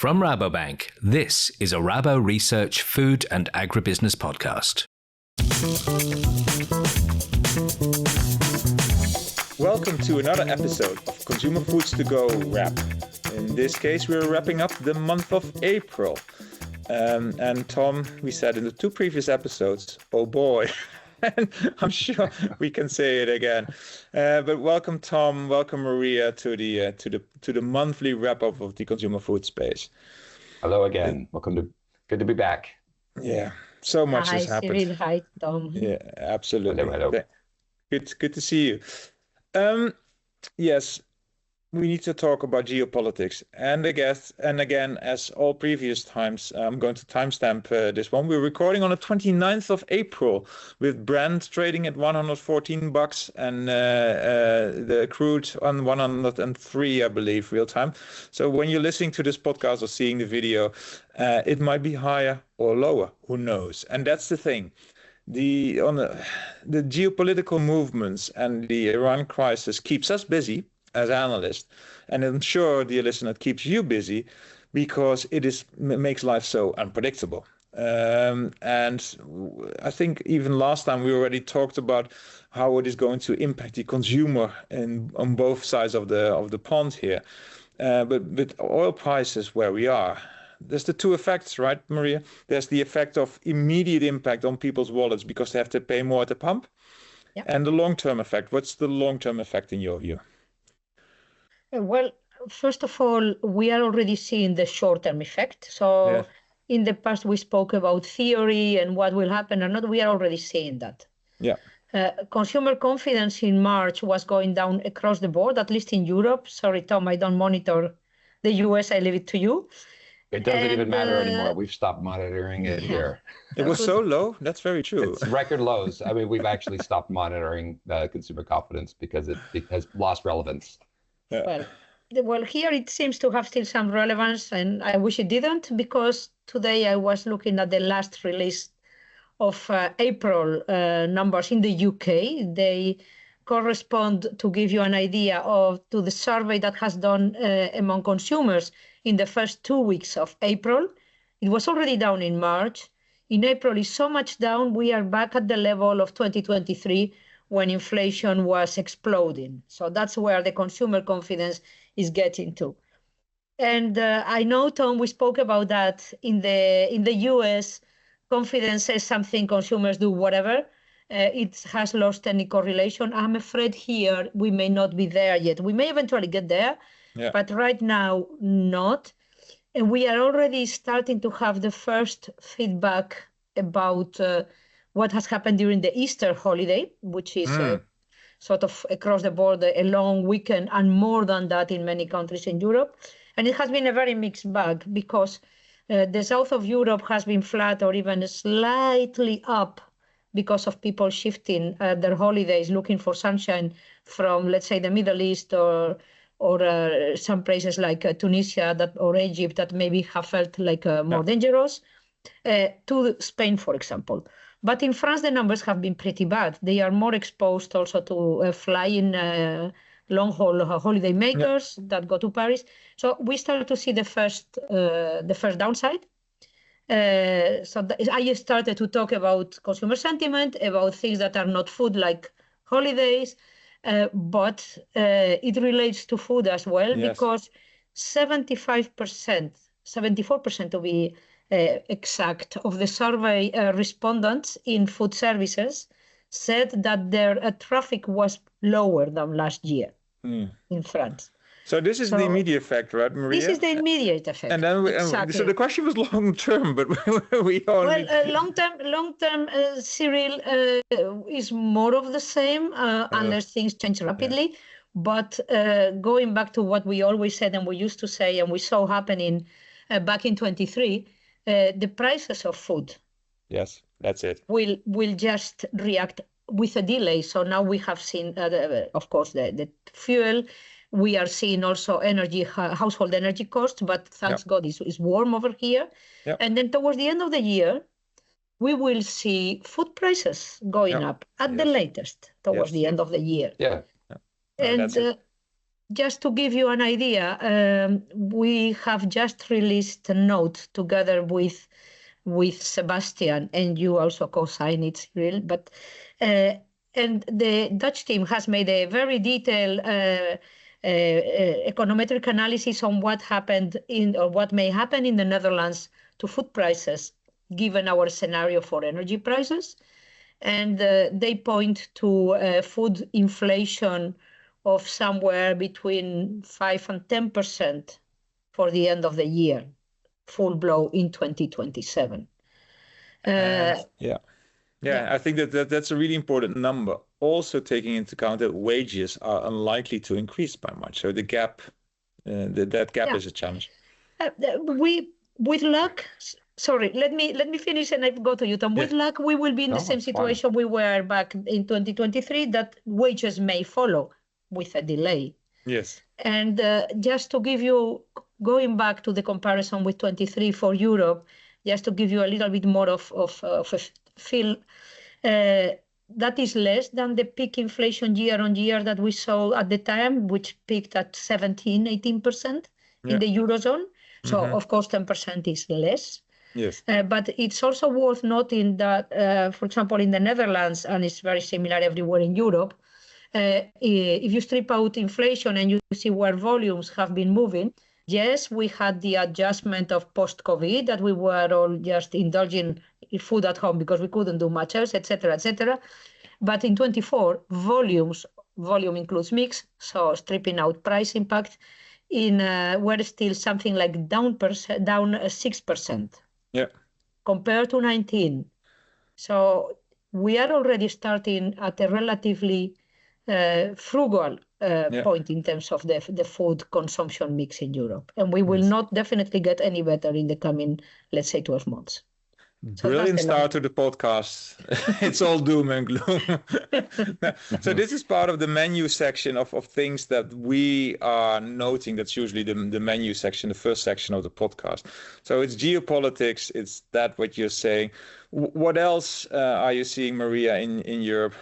From Rabobank, this is a Rabo Research Food and Agribusiness podcast. Welcome to another episode of Consumer Foods to Go Wrap. In this case, we're wrapping up the month of April. And Tom, we said in the two previous episodes, oh boy, and I'm sure we can say it again. But welcome, Tom. Welcome, Maria, to the monthly wrap up of the consumer food space. Hello again. Good to be back. Yeah, so much has happened. Cyril. Hi, Tom. Yeah, absolutely. Hello. Good to see you. Yes. We need to talk about geopolitics. And again, as all previous times, I'm going to timestamp this one. We're recording on the 29th of April with Brent trading at $114 and the crude on 103, I believe, real time. So when you're listening to this podcast or seeing the video, it might be higher or lower. Who knows? And that's the thing. The geopolitical movements and the Iran crisis keeps us busy as analysts, and I'm sure, dear listener, it keeps you busy because it makes life so unpredictable. And I think even last time we already talked about how it is going to impact the consumer on both sides of the pond here. But with oil prices where we are, there's the two effects, right, Maria? There's the effect of immediate impact on people's wallets because they have to pay more at the pump. Yeah. And the long-term effect. What's the long-term effect in your view? Well, first of all, we are already seeing the short-term effect. So in the past, we spoke about theory and what will happen or not. We are already seeing that. Yeah. Consumer confidence in March was going down across the board, at least in Europe. Sorry, Tom, I don't monitor the US. I leave it to you. It doesn't even matter anymore. We've stopped monitoring it here. It was so low. That's very true. It's record lows. I mean, we've actually stopped monitoring consumer confidence because it has lost relevance. Well, here it seems to have still some relevance, and I wish it didn't, because today I was looking at the last release of April numbers in the UK. They correspond, to give you an idea, to the survey that has done among consumers in the first 2 weeks of April. It was already down in March. In April, it's so much down, we are back at the level of 2023 when inflation was exploding. So that's where the consumer confidence is getting to. And I know, Tom, we spoke about that in the US. Confidence says something, consumers do whatever. It has lost any correlation. I'm afraid here we may not be there yet. We may eventually get there, but right now not. And we are already starting to have the first feedback about what has happened during the Easter holiday, which is sort of across the board a long weekend, and more than that in many countries in Europe. And it has been a very mixed bag because the south of Europe has been flat or even slightly up because of people shifting their holidays, looking for sunshine from, let's say, the Middle East or some places like Tunisia or Egypt that maybe have felt like more dangerous, to Spain, for example. But in France, the numbers have been pretty bad. They are more exposed also to flying long-haul holiday makers that go to Paris. So we started to see the first downside. I started to talk about consumer sentiment, about things that are not food like holidays, but it relates to food as well, because 74% to be exact, of the survey respondents in food services said that their traffic was lower than last year in France. So this is the immediate effect, right, Maria? This is the immediate effect. And then exactly. So the question was long term, but we only... Well, long term, Cyril, is more of the same unless things change rapidly. Yeah. But going back to what we always said and we used to say and we saw happening back in 23, the prices of food. Yes, that's it. Will just react with a delay. So now we have seen, of course, the fuel. We are seeing also household energy costs, but thanks God it's warm over here. Yep. And then towards the end of the year, we will see food prices going up at the latest towards the end of the year. Yeah. And just to give you an idea, we have just released a note together with Sebastian, and you also co-sign it, Cyril. But and the Dutch team has made a very detailed econometric analysis on what happened or what may happen in the Netherlands to food prices, given our scenario for energy prices. And they point to food inflation of somewhere between 5 and 10% for the end of the year, full blow in 2027. I think that's a really important number. Also taking into account that wages are unlikely to increase by much. So the gap, that gap is a challenge. With luck, sorry, let me finish and I go to you, Tom. With luck, we will be in the same situation we were back in 2023, that wages may follow with a delay. Yes. And just to give you, going back to the comparison with 23 for Europe, just to give you a little bit more of a feel, that is less than the peak inflation year on year that we saw at the time, which peaked at 17-18% in the Eurozone. So, of course, 10% is less. Yes. But it's also worth noting that, for example, in the Netherlands, and it's very similar everywhere in Europe, if you strip out inflation and you see where volumes have been moving, yes, we had the adjustment of post-COVID that we were all just indulging in food at home because we couldn't do much else, etc., etc. But in 24, volume includes mix, so stripping out price impact, were still something like down 6%. Yeah. Compared to 19. So we are already starting at a relatively frugal point in terms of the food consumption mix in Europe. And we will not definitely get any better in the coming, let's say, 12 months. Brilliant start to the podcast. It's all doom and gloom. So this is part of the menu section of things that we are noting. That's usually the menu section, the first section of the podcast. So it's geopolitics. It's that what you're saying. What else are you seeing, Maria, in Europe?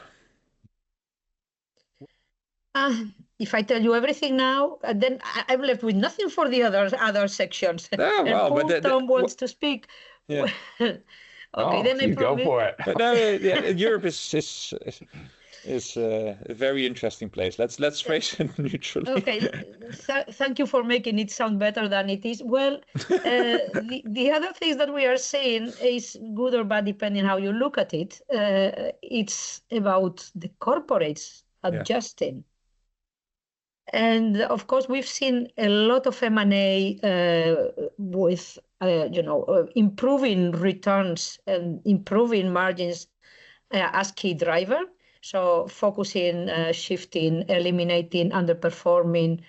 If I tell you everything now, then I'm left with nothing for the other sections. Oh, well, and Tom wants to speak. Yeah. Okay, then I go for it. But no, Europe is a very interesting place. Let's phrase it neutrally. Okay, thank you for making it sound better than it is. Well, the other things that we are saying is good or bad depending how you look at it. It's about the corporates adjusting. And of course, we've seen a lot of M&A with improving returns and improving margins as key driver. So focusing, shifting, eliminating underperforming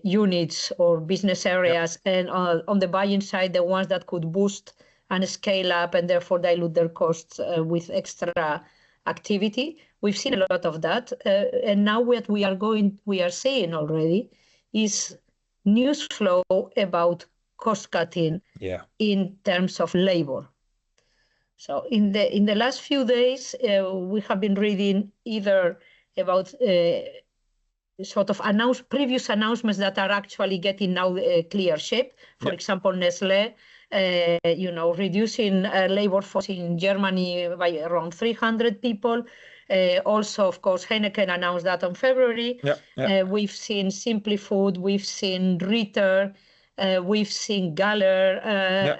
units or business areas, and on the buying side, the ones that could boost and scale up and therefore dilute their costs with extra activity. We've seen a lot of that, and now what we are seeing already is news flow about cost cutting in terms of labor. So in the last few days, we have been reading either about sort of previous announcements that are actually getting now clear shape. For example, Nestlé, reducing labor force in Germany by around 300 people. Also, of course, Heineken announced that on February. We've seen Simply Food, we've seen Ritter, we've seen Galler,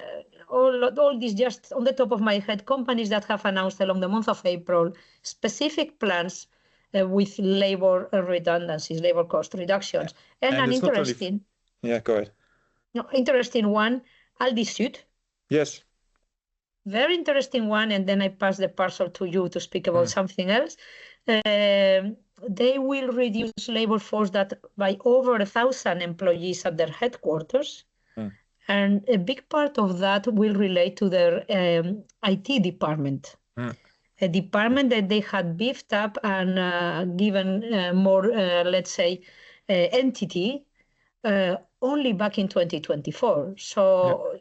all these, just on the top of my head, companies that have announced along the month of April specific plans with labor redundancies, labor cost reductions. And an interesting... go ahead. No, interesting one, Aldi Süd. Yes. Very interesting one, and then I pass the parcel to you to speak about something else. They will reduce labor force by over 1,000 employees at their headquarters. And a big part of that will relate to their IT department. A department that they had beefed up and given more, let's say, entity only back in 2024. So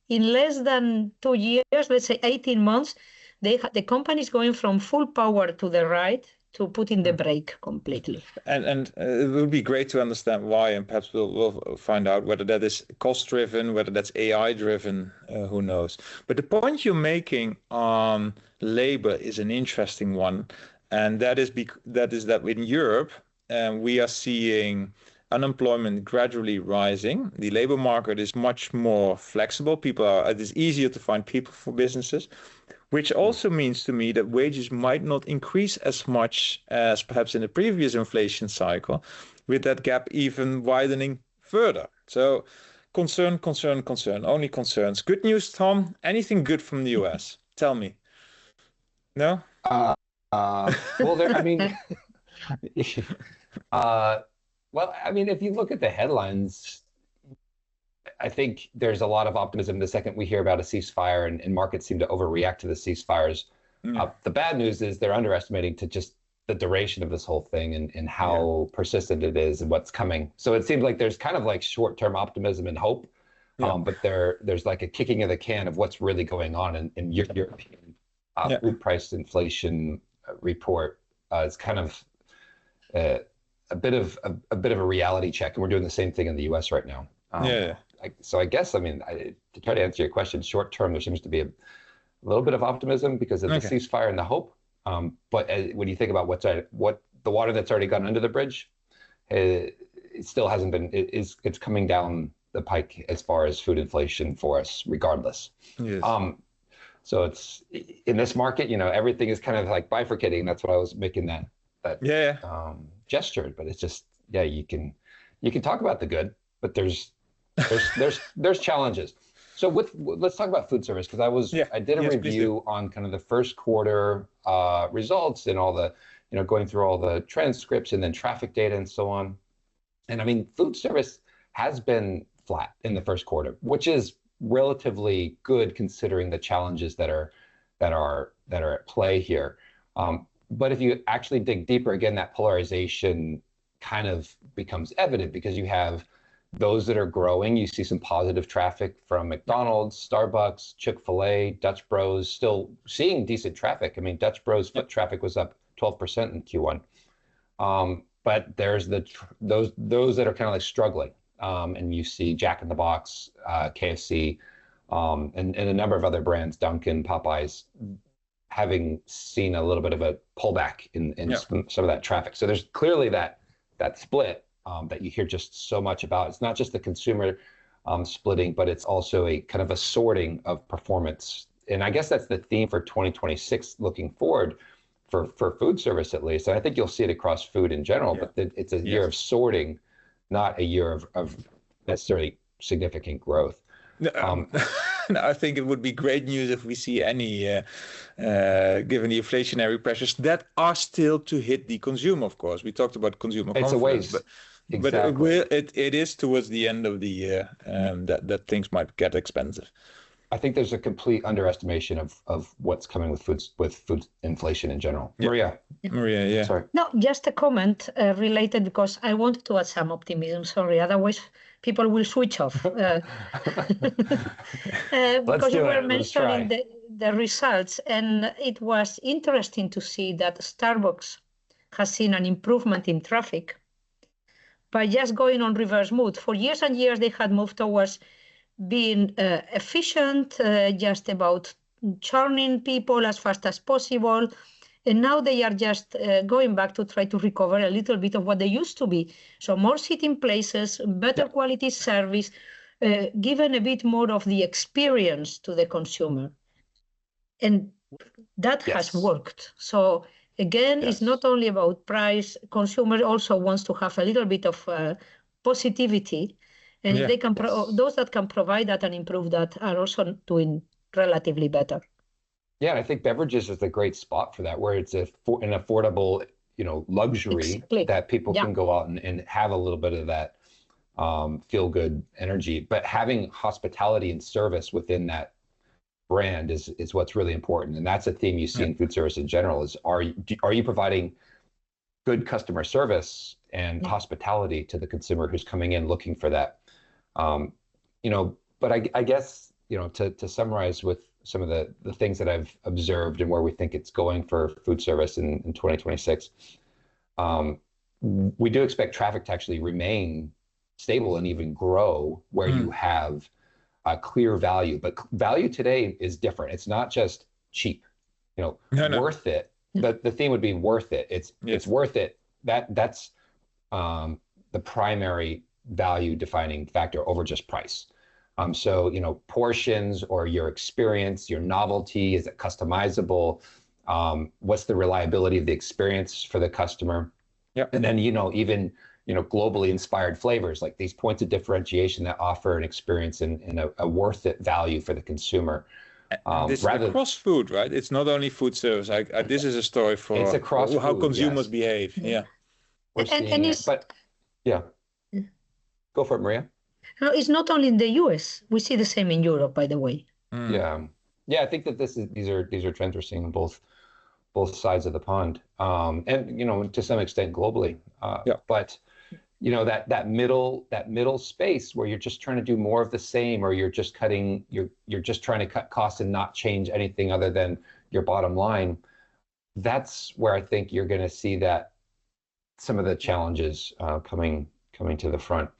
in less than 2 years, let's say 18 months, the company is going from full power to the right to put in the brake completely. And it would be great to understand why, and perhaps we'll find out whether that is cost driven, whether that's AI driven, who knows. But the point you're making on labor is an interesting one, and that is that in Europe we are seeing unemployment gradually rising. The labor market is much more flexible. It is easier to find people for businesses, which also means to me that wages might not increase as much as perhaps in the previous inflation cycle, with that gap even widening further. So concern, only concerns. Good news, Tom? Anything good from the US? Tell me. No? Well, there, I mean, well, I mean, if you look at the headlines, I think there's a lot of optimism the second we hear about a ceasefire, and markets seem to overreact to the ceasefires. The bad news is they're underestimating to just the duration of this whole thing and how persistent it is and what's coming. So it seems like there's kind of like short-term optimism and hope, but there's like a kicking of the can of what's really going on in European food price inflation report. It's kind of a bit of a reality check, and we're doing the same thing in the U.S. right now. So I guess, I mean, to try to answer your question, short term, there seems to be a little bit of optimism because of the ceasefire and the hope. But when you think about what the water that's already gone under the bridge, it still hasn't been. It's coming down the pike as far as food inflation for us, regardless. Yes. So it's in this market, you know, everything is kind of like bifurcating. That's what I was making that gesture. But it's just, you can talk about the good, but there's challenges. So let's talk about food service, because I did a review on kind of the first quarter results and all the, you know, going through all the transcripts and then traffic data and so on. And I mean, food service has been flat in the first quarter, which is relatively good considering the challenges that are at play here. But if you actually dig deeper, again, that polarization kind of becomes evident because you have those that are growing. You see some positive traffic from McDonald's, Starbucks, Chick-fil-A, Dutch Bros, still seeing decent traffic. I mean, Dutch Bros foot traffic was up 12% in Q1. But there's those that are kind of like struggling. And you see Jack in the Box, KFC, and a number of other brands, Dunkin', Popeyes, having seen a little bit of a pullback in some of that traffic. So there's clearly that split that you hear just so much about. It's not just the consumer splitting, but it's also a kind of a sorting of performance. And I guess that's the theme for 2026 looking forward for food service, at least. And I think you'll see it across food in general, but it's a year of sorting, not a year of necessarily significant growth. I think it would be great news if we see any, given the inflationary pressures that are still to hit the consumer, of course. We talked about consumer confidence. It's a ways. Exactly. But it is towards the end of the year that things might get expensive. I think there's a complete underestimation of what's coming with food inflation in general. Maria, sorry. No, just a comment related, because I wanted to add some optimism. Sorry, otherwise people will switch off. Because you were mentioning the results, and it was interesting to see that Starbucks has seen an improvement in traffic by just going on reverse mode. For years and years, they had moved towards being efficient, just about churning people as fast as possible. And now they are just going back to try to recover a little bit of what they used to be. So more sitting places, better quality service, given a bit more of the experience to the consumer. And that has worked. So again, it's not only about price. Consumer also wants to have a little bit of positivity. And if they can, those that can provide that and improve that are also doing relatively better. Yeah, I think beverages is a great spot for that, where it's an affordable, luxury that people can go out and have a little bit of that feel-good energy. But having hospitality and service within that brand is what's really important, and that's a theme you see in food service in general. Is are you providing good customer service and hospitality to the consumer who's coming in looking for that? But I guess to summarize with some of the things that I've observed and where we think it's going for food service in 2026. We do expect traffic to actually remain stable and even grow where you have a clear value. But value today is different. It's not just cheap, worth it. The theme would be worth it. It's worth it. That's the primary value defining factor over just price. So, portions or your experience, your novelty, is it customizable? What's the reliability of the experience for the customer? Yeah. And then, even, globally inspired flavors, like these points of differentiation that offer an experience and a worth it value for the consumer. This is across food, right? It's not only food service. This is a story for it's across how food, consumers yes. behave. Yeah. We're seeing it. But yeah. Go for it, Maria. No, it's not only in the US. We see the same in Europe, by the way. Yeah. I think that these are trends we're seeing on both sides of the pond, and to some extent globally. But that middle space where you're just trying to do more of the same, or you're just trying to cut costs and not change anything other than your bottom line. That's where I think you're going to see that some of the challenges coming to the front.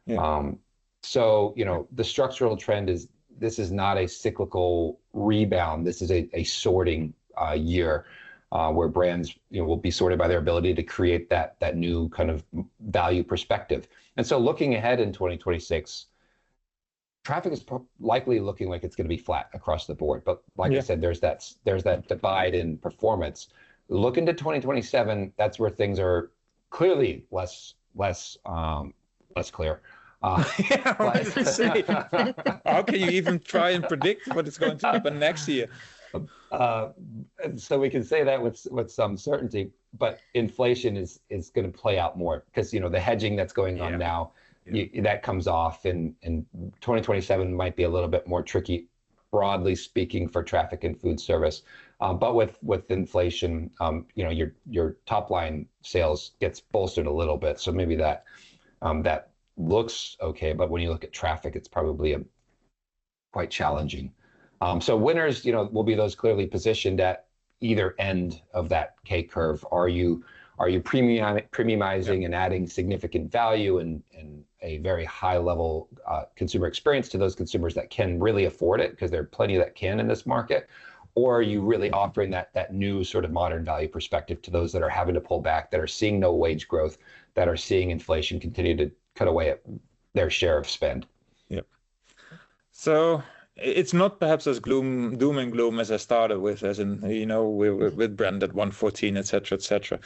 Yeah. So, the structural trend is, this is not a cyclical rebound. This is a sorting year where brands will be sorted by their ability to create that new kind of value perspective. And so looking ahead in 2026, traffic is likely looking like it's going to be flat across the board. But like I said, there's that divide in performance. Look into 2027, that's where things are clearly less clear. How can you even try and predict what is going to happen next year? So we can say that with some certainty, but inflation is going to play out more because the hedging that's going on now, that comes off, and 2027 might be a little bit more tricky, broadly speaking, for traffic and food service. But with inflation, your top line sales gets bolstered a little bit, so maybe that looks okay, but when you look at traffic, it's probably quite challenging. So winners, will be those clearly positioned at either end of that K curve. Are you premiumizing and adding significant value and a very high level consumer experience to those consumers that can really afford it, because there are plenty that can in this market? Or are you really offering that new sort of modern value perspective to those that are having to pull back, that are seeing no wage growth, that are seeing inflation continue to cut away at their share of spend? Yep. So it's not perhaps as doom and gloom as I started with, as in, with Brand at 114, et cetera.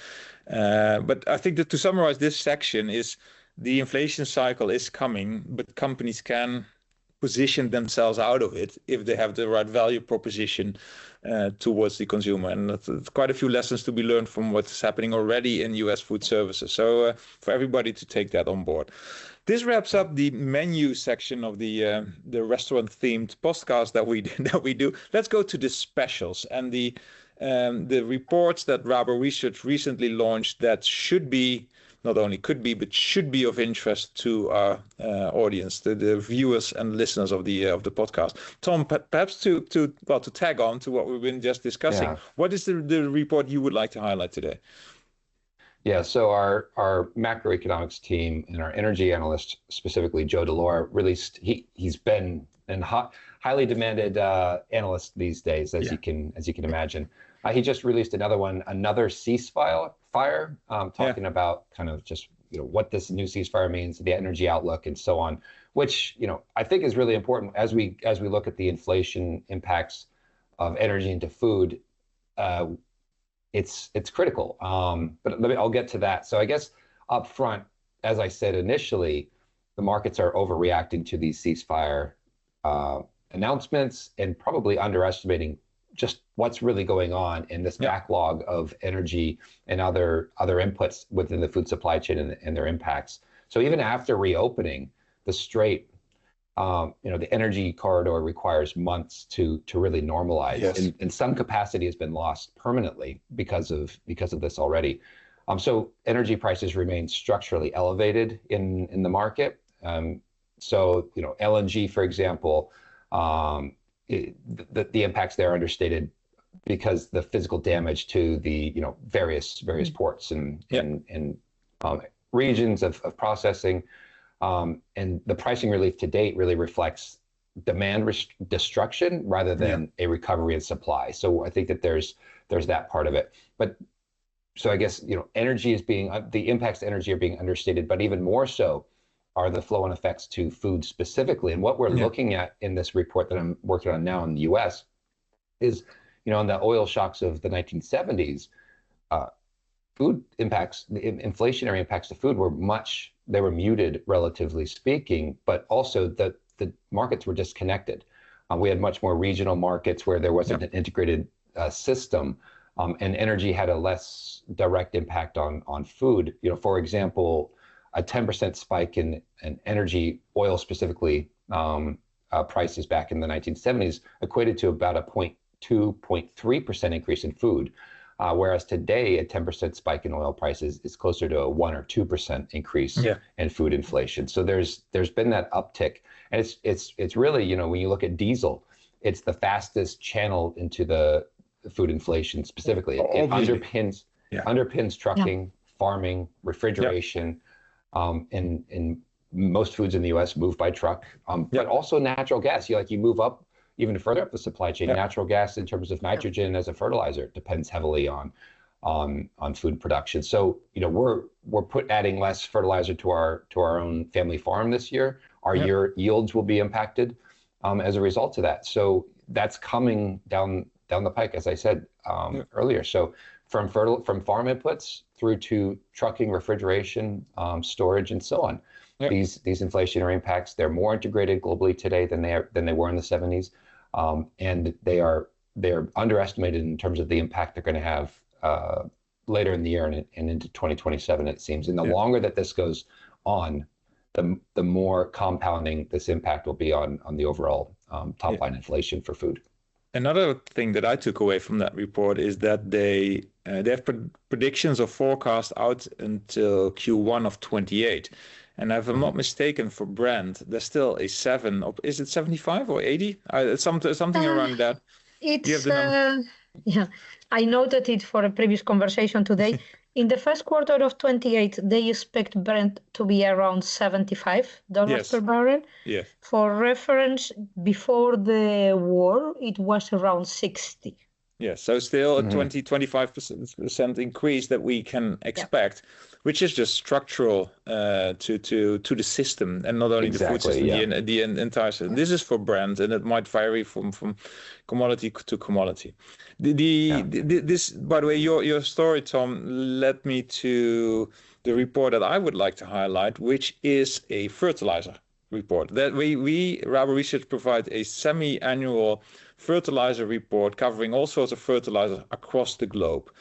But I think that to summarize this section is, the inflation cycle is coming, but companies can position themselves out of it if they have the right value proposition towards the consumer. And that's quite a few lessons to be learned from what's happening already in US food services. So for everybody to take that on board. This wraps up the menu section of the restaurant-themed podcast that we do. Let's go to the specials and the reports that Rabo Research recently launched that should be, not only could be, but should be of interest to our audience, the viewers and listeners of the podcast. Tom, perhaps to tag on to what we've been just discussing, what is the report you would like to highlight today? Yeah, so our macroeconomics team and our energy analyst, specifically Joe Delore, released. He's been a highly demanded analyst these days, as you can imagine. He just released another ceasefire, talking about kind of just what this new ceasefire means, the energy outlook, and so on. Which I think is really important as we look at the inflation impacts of energy into food. It's critical, but I'll get to that. So I guess up front, as I said initially, the markets are overreacting to these ceasefire announcements and probably underestimating just what's really going on in this backlog of energy and other inputs within the food supply chain and their impacts. So even after reopening the strait, the energy corridor requires months to really normalize, and some capacity has been lost permanently because of this already. So energy prices remain structurally elevated in the market. So LNG, for example, the impacts there are understated because the physical damage to the various ports and regions of processing, and the pricing relief to date really reflects demand destruction rather than a recovery in supply. So I think that there's that part of it. But so I guess energy is the impacts to energy are being understated, but even more so are the flow-on effects to food specifically. And what we're looking at in this report that I'm working on now in the U.S. is, in the oil shocks of the 1970s, food impacts, the inflationary impacts to food they were muted, relatively speaking, but also the markets were disconnected. We had much more regional markets where there wasn't an integrated system, and energy had a less direct impact on food. For example, a 10% spike in energy, oil specifically, prices back in the 1970s equated to about a 0.3% increase in food. Whereas today, a 10% spike in oil prices is closer to a 1 or 2% increase in food inflation. So there's been that uptick, and it's really, when you look at diesel, it's the fastest channel into the food inflation specifically. It underpins trucking, farming, refrigeration, and most foods in the U.S. move by truck, but also natural gas. You move up even further up the supply chain. Natural gas in terms of nitrogen as a fertilizer depends heavily on food production. So we're adding less fertilizer to our own family farm this year. Our yields will be impacted as a result of that. So that's coming down the pike, as I said earlier. So from farm inputs through to trucking, refrigeration, storage, and so on. These inflationary impacts, they're more integrated globally today than they were in the 70s. And they're underestimated in terms of the impact they're going to have later in the year and into 2027, it seems. And the longer that this goes on, the more compounding this impact will be on the overall top line inflation for food. Another thing that I took away from that report is that they have predictions or forecasts out until Q1 of 28. And if I'm not mistaken, for Brent, there's still a 7. Is it 75 or 80? Something around that. It's I noted it for a previous conversation today. In the first quarter of 28, they expect Brent to be around $75 per barrel. Yes. For reference, before the war, it was around 60. Yes, so still a 25% increase that we can expect, which is just structural to the system, and not only the food system, the entire system. This is for Brent, and it might vary from commodity to commodity. This, by the way, your story, Tom, led me to the report that I would like to highlight, which is a fertilizer report. That we Rabo Research provide a semi-annual fertilizer report covering all sorts of fertilizers across the globe.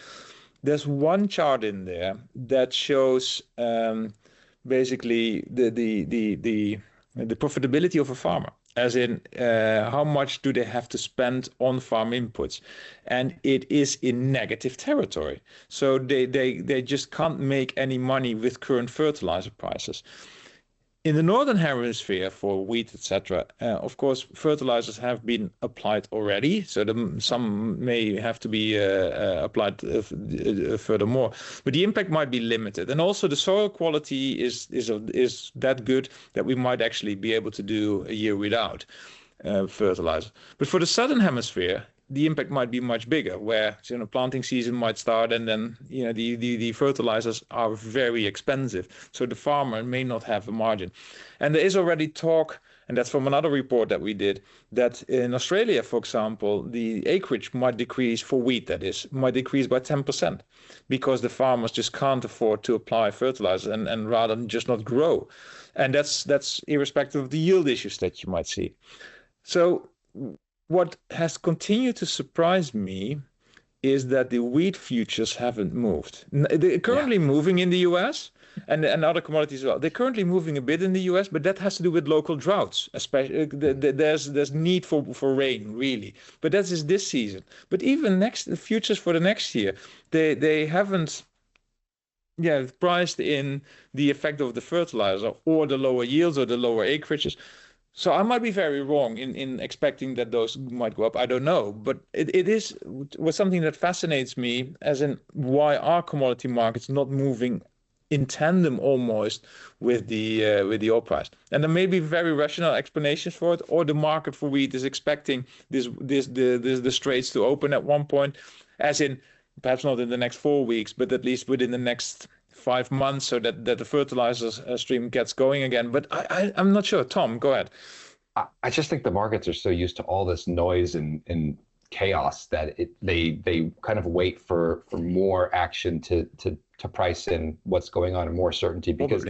There's one chart in there that shows basically the profitability of a farmer, as in how much do they have to spend on farm inputs, and it is in negative territory. So they just can't make any money with current fertilizer prices. In the northern hemisphere for wheat, etc., of course, fertilizers have been applied already, so some may have to be applied furthermore. But the impact might be limited, and also the soil quality is that good that we might actually be able to do a year without fertilizer. But for the southern hemisphere, the impact might be much bigger, where planting season might start, and then the fertilizers are very expensive, so the farmer may not have a margin. And there is already talk, and that's from another report that we did, that in Australia, for example, the acreage might decrease for wheat, might decrease by 10%, because the farmers just can't afford to apply fertilizer and rather than just not grow. And that's irrespective of the yield issues that you might see. So what has continued to surprise me is that the wheat futures haven't moved. They're currently moving in the US and other commodities as well. They're currently moving a bit in the US, but that has to do with local droughts. Especially, there's need for rain, really. But that is this season. But even the futures for the next year, they haven't priced in the effect of the fertilizer or the lower yields or the lower acreages. So I might be very wrong in expecting that those might go up. I don't know, but it was something that fascinates me, as in why are commodity markets not moving in tandem almost with the oil price? And there may be very rational explanations for it, or the market for wheat is expecting the straits to open at one point, as in perhaps not in the next 4 weeks, but at least within the next 5 months, so that the fertilizers stream gets going again. But I'm not sure. Tom, go ahead. I just think the markets are so used to all this noise and chaos that they kind of wait for more action to price in what's going on and more certainty, because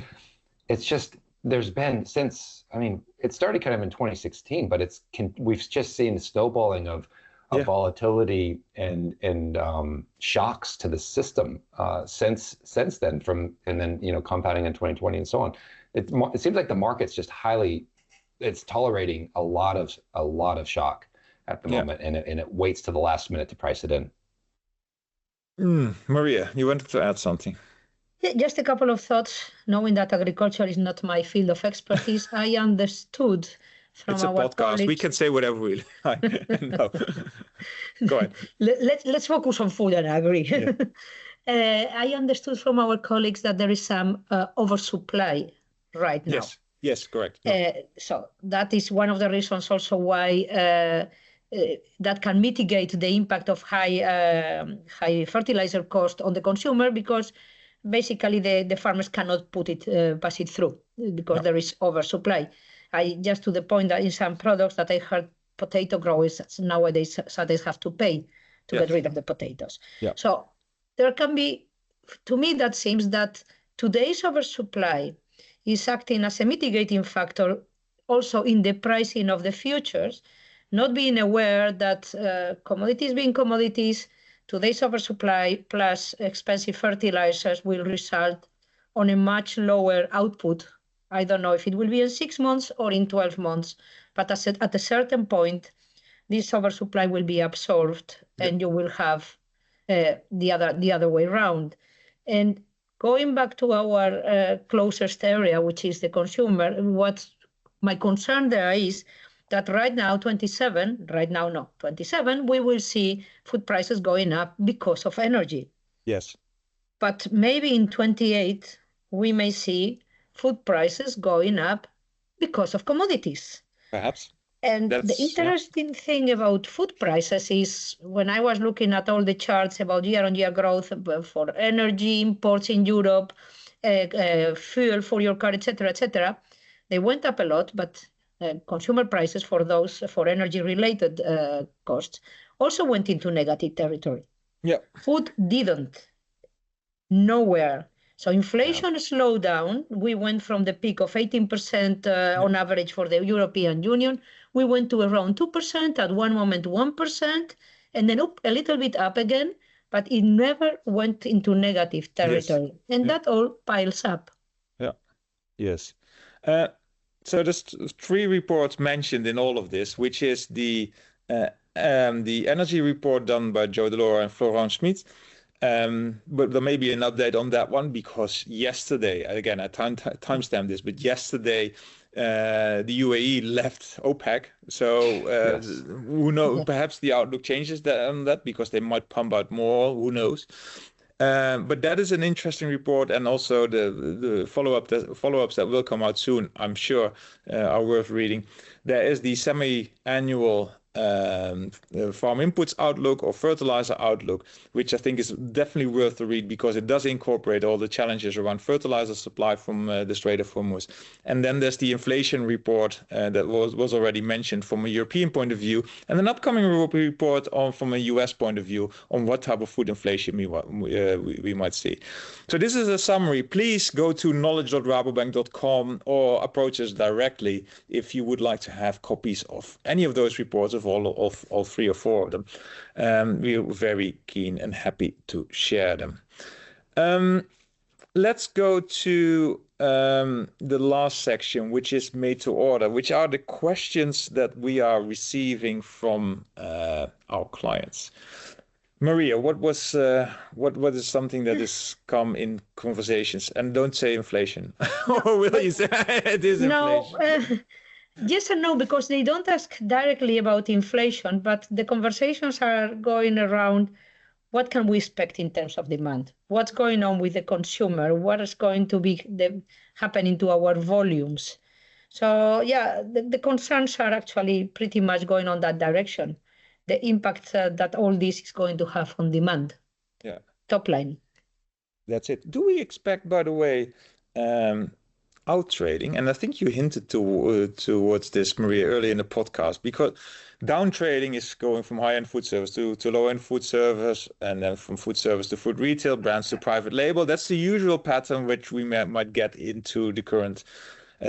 it's just, there's been since, I mean, it started kind of in 2016, but we've just seen the snowballing of volatility and shocks to the system since then, and then compounding in 2020 and so on. It seems like the market's just it's tolerating a lot of shock at the moment, and it waits to the last minute to price it in. Maria, you wanted to add something? Yeah, just a couple of thoughts. Knowing that agriculture is not my field of expertise, I understood from it's a podcast. Colleagues, we can say whatever we like. No. Go ahead. Let's focus on food and agri. Yeah. I understood from our colleagues that there is some oversupply right now. Yes, correct. So that is one of the reasons also why that can mitigate the impact of high fertilizer cost on the consumer, because basically the farmers cannot pass it through because there is oversupply. Just to the point that in some products that I heard, potato growers nowadays have to pay to get rid of the potatoes. Yeah. So there can be, to me, that seems that today's oversupply is acting as a mitigating factor also in the pricing of the futures, not being aware that commodities being commodities, today's oversupply plus expensive fertilizers will result on a much lower output. I don't know if it will be in 6 months or in 12 months, but at a certain point, this oversupply will be absorbed and you will have the other way around. And going back to our closest area, which is the consumer, what my concern there is that right now, 27, we will see food prices going up because of energy. Yes. But maybe in 28, we may see food prices going up because of commodities. Perhaps. And the interesting thing about food prices is when I was looking at all the charts about year-on-year growth for energy imports in Europe, fuel for your car, etc., they went up a lot, but consumer prices for energy-related costs also went into negative territory. Yeah. Food didn't. Nowhere. So inflation slowed down. We went from the peak of 18% on average for the European Union. We went to around 2%, at one moment 1%, and then a little bit up again, but it never went into negative territory. Yes. And that all piles up. Yeah, yes. So there's 3 reports mentioned in all of this, which is the energy report done by Joe Delora and Florent Schmidt. But there may be an update on that one, because yesterday, again, I timestamped this, but yesterday the UAE left OPEC. So who knows? Perhaps the outlook changes on that, because they might pump out more. Who knows? But that is an interesting report, and also the follow-ups that will come out soon, I'm sure, are worth reading. There is the semi-annual farm inputs outlook or fertilizer outlook, which I think is definitely worth to read, because it does incorporate all the challenges around fertilizer supply from the Strait of Hormuz. And then there's the inflation report that was already mentioned from a European point of view, and an upcoming report from a US point of view on what type of food inflation we might see. So this is a summary. Please go to knowledge.rabobank.com or approach us directly if you would like to have copies of any of those reports, of all 3 or 4 of them. We're very keen and happy to share them. Let's go to the last section, which is made to order, which are the questions that we are receiving from our clients. Maria, what is something that has come in conversations? And don't say inflation. Or will you say it is inflation? No. Yes and no, because they don't ask directly about inflation, but the conversations are going around what can we expect in terms of demand? What's going on with the consumer? What is going to be happening to our volumes? So yeah, the concerns are actually pretty much going on that direction. The impact that all this is going to have on demand. Yeah. Top line. That's it. Do we expect, by the way, out trading? And I think you hinted towards this, Maria, earlier in the podcast, because down trading is going from high-end food service to low-end food service, and then from food service to food retail, brands to private label. That's the usual pattern which we might get into the current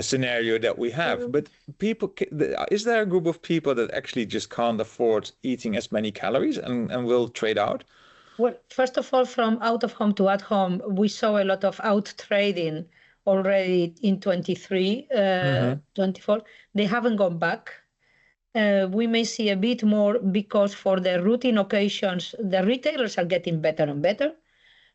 scenario that we have. But people, is there a group of people that actually just can't afford eating as many calories and will trade out? Well, first of all, from out of home to at home, we saw a lot of out trading already in 23, 24. They haven't gone back. We may see a bit more because for the routine occasions, the retailers are getting better and better.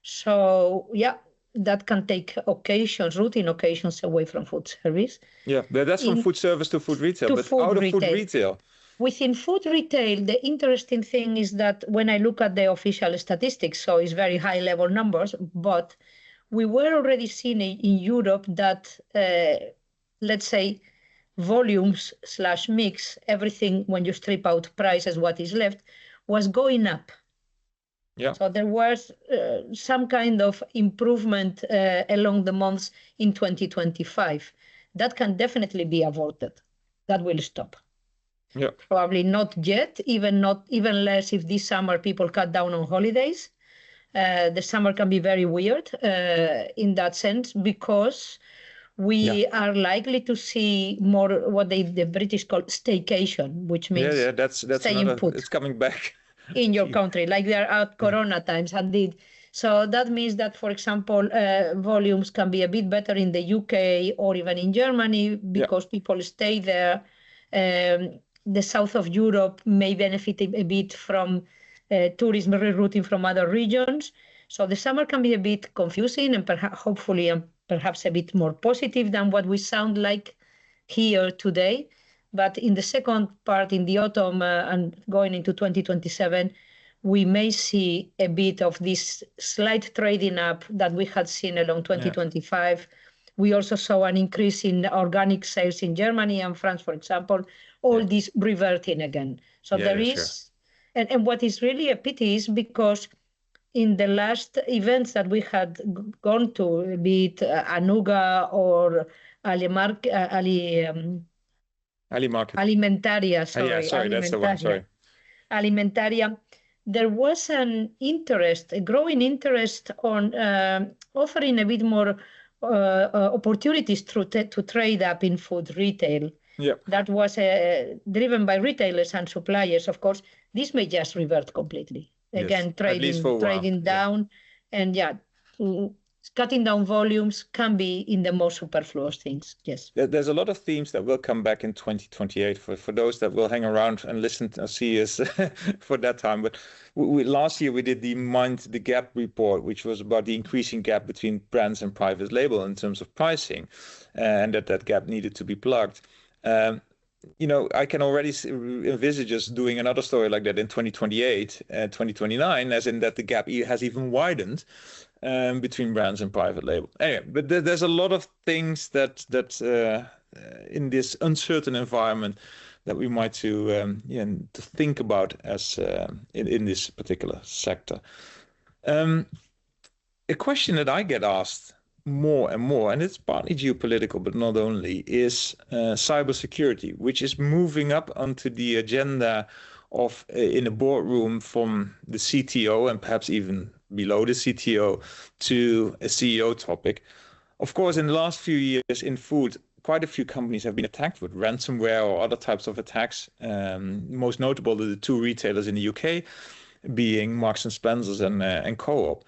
So yeah, that can take routine occasions away from food service. Yeah, but that's from food service to food retail, but out of food retail. Within food retail, the interesting thing is that when I look at the official statistics, so it's very high level numbers, but we were already seeing in Europe that, let's say, volumes / mix, everything when you strip out prices, what is left, was going up. Yeah. So there was some kind of improvement along the months in 2025. That can definitely be avoided. That will stop. Yeah. Probably not yet, even less if this summer people cut down on holidays. The summer can be very weird in that sense because we are likely to see more what the British call staycation, which means that's staying put. It's coming back in your country, like they are at Corona times, indeed. So that means that, for example, volumes can be a bit better in the UK or even in Germany because people stay there. The south of Europe may benefit a bit from tourism rerouting from other regions. So the summer can be a bit confusing and hopefully perhaps a bit more positive than what we sound like here today. But in the second part, in the autumn and going into 2027, we may see a bit of this slight trading up that we had seen along 2025. Yeah. We also saw an increase in organic sales in Germany and France, for example, all this reverting again. So there is, and what is really a pity is because in the last events that we had gone to, be it Anuga or Alimentaria, sorry, that's the one, sorry. Alimentaria, there was a growing interest on offering a bit more opportunities to trade up in food retail. Yeah. That was driven by retailers and suppliers, of course. This may just revert completely. Again, trading down and cutting down volumes can be in the most superfluous things. Yes. There's a lot of themes that will come back in 2028 for those that will hang around and listen to see us for that time. But last year we did the Mind the Gap report, which was about the increasing gap between brands and private label in terms of pricing, and that gap needed to be plugged. I can already envisage us doing another story like that in 2028, 2029, as in that the gap has even widened between brands and private label. Anyway, but there's a lot of things that in this uncertain environment that we might to think about as in this particular sector. A question that I get asked more and more, and it's partly geopolitical, but not only, is cybersecurity, which is moving up onto the agenda of in a boardroom from the CTO and perhaps even below the CTO to a CEO topic. Of course, in the last few years in food, quite a few companies have been attacked with ransomware or other types of attacks. Most notable are the two retailers in the UK, being Marks and Spencer's and Co-op.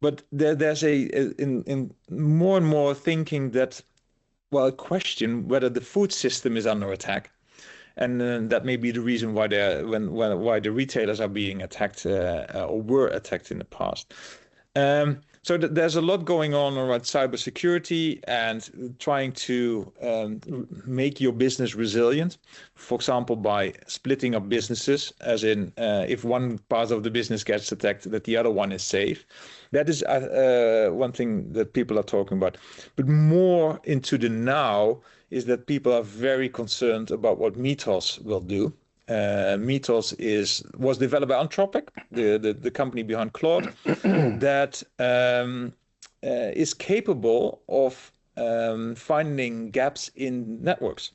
But there's in more and more thinking that, question whether the food system is under attack, and that may be the reason why why the retailers are being attacked or were attacked in the past. So there's a lot going on around cybersecurity and trying to make your business resilient. For example, by splitting up businesses, as in if one part of the business gets attacked, that the other one is safe. That is one thing that people are talking about. But more into the now is that people are very concerned about what Mythos will do. Mythos was developed by Anthropic, the company behind Claude, that is capable of finding gaps in networks,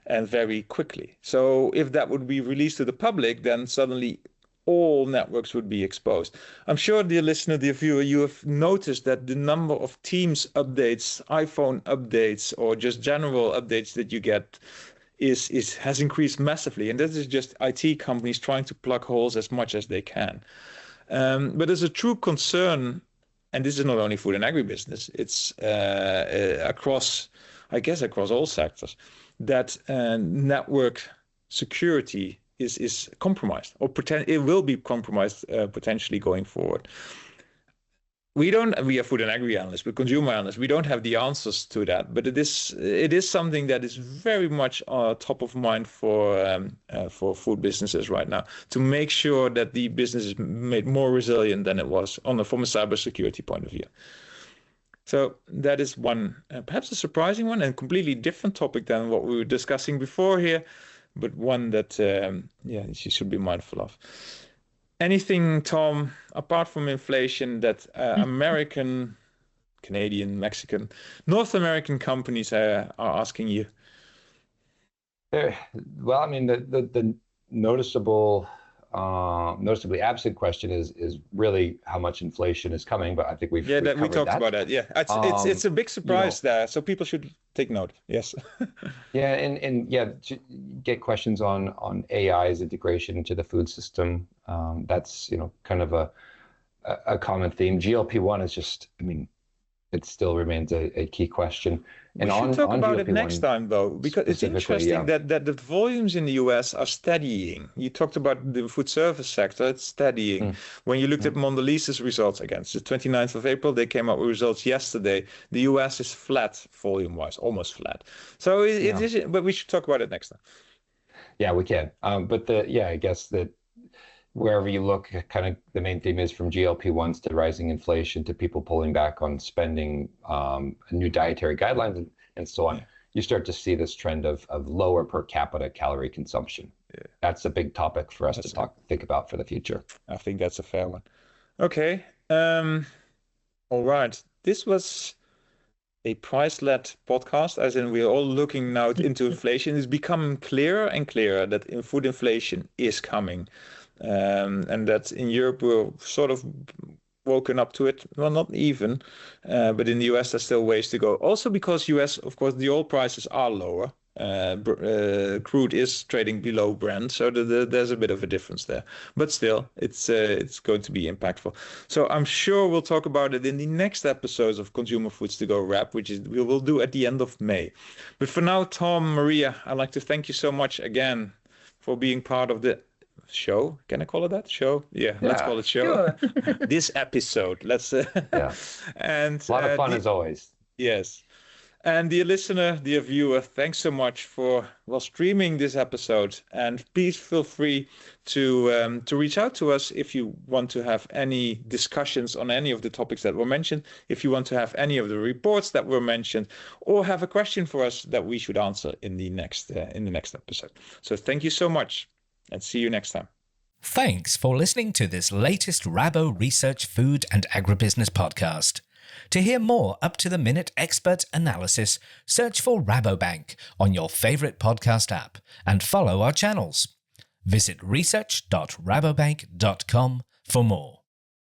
and very quickly. So if that would be released to the public, then suddenly all networks would be exposed. I'm sure, dear listener, dear viewer, you have noticed that the number of Teams updates, iPhone updates, or just general updates that you get has increased massively. And this is just IT companies trying to plug holes as much as they can. But there's a true concern, and this is not only food and agribusiness, it's across all sectors, that network security is compromised, or it will be compromised potentially going forward. We are food and agri analysts, we're consumer analysts. We don't have the answers to that, but it is something that is very much top of mind for food businesses right now, to make sure that the business is made more resilient than it was from a cybersecurity point of view. So that is one, perhaps a surprising one, and completely different topic than what we were discussing before here, but one that you should be mindful of. Anything, Tom, apart from inflation, that American, Canadian, Mexican, North American companies are asking you? Well, I mean, the noticeably absent question is really how much inflation is coming, but I think we talked about that. Yeah, it's a big surprise there, so people should take note. Yes. Yeah, and get questions on AI's integration into the food system. That's kind of a common theme. GLP-1 is just, I mean, it still remains a key question. And we should talk about it next time, though, because it's interesting that the volumes in the US are steadying. You talked about the food service sector, it's steadying. When you looked at Mondelez's results, again, it's the 29th of April, they came out with results yesterday. The US is flat volume-wise, almost flat. So it is, but we should talk about it next time. Yeah, we can. But I guess that wherever you look, kind of the main theme is from GLP-1s to rising inflation to people pulling back on spending, new dietary guidelines, and so on. Yeah. You start to see this trend of lower per capita calorie consumption. Yeah. That's a big topic for us to think about for the future. I think that's a fair one. Okay. All right. This was a price-led podcast, as in we're all looking now into inflation. It's becoming clearer and clearer that food inflation is coming. And that in Europe we're sort of woken up to it. Well, not even, but in the US there's still ways to go. Also because US, of course, the oil prices are lower. Crude is trading below Brent, so there's a bit of a difference there. But still, it's going to be impactful. So I'm sure we'll talk about it in the next episodes of Consumer Foods to Go Wrap, which we will do at the end of May. But for now, Tom, Maria, I'd like to thank you so much again for being part of the show. Can I call it that? Show? Yeah, let's call it show. Sure. This episode. Let's and a lot of fun as always. Yes. And dear listener, dear viewer, thanks so much for streaming this episode. And please feel free to reach out to us if you want to have any discussions on any of the topics that were mentioned, if you want to have any of the reports that were mentioned, or have a question for us that we should answer in the next episode. So thank you so much. And see you next time. Thanks for listening to this latest Rabo Research Food and Agribusiness podcast. To hear more up-to-the-minute expert analysis, search for Rabobank on your favorite podcast app and follow our channels. Visit research.rabobank.com for more.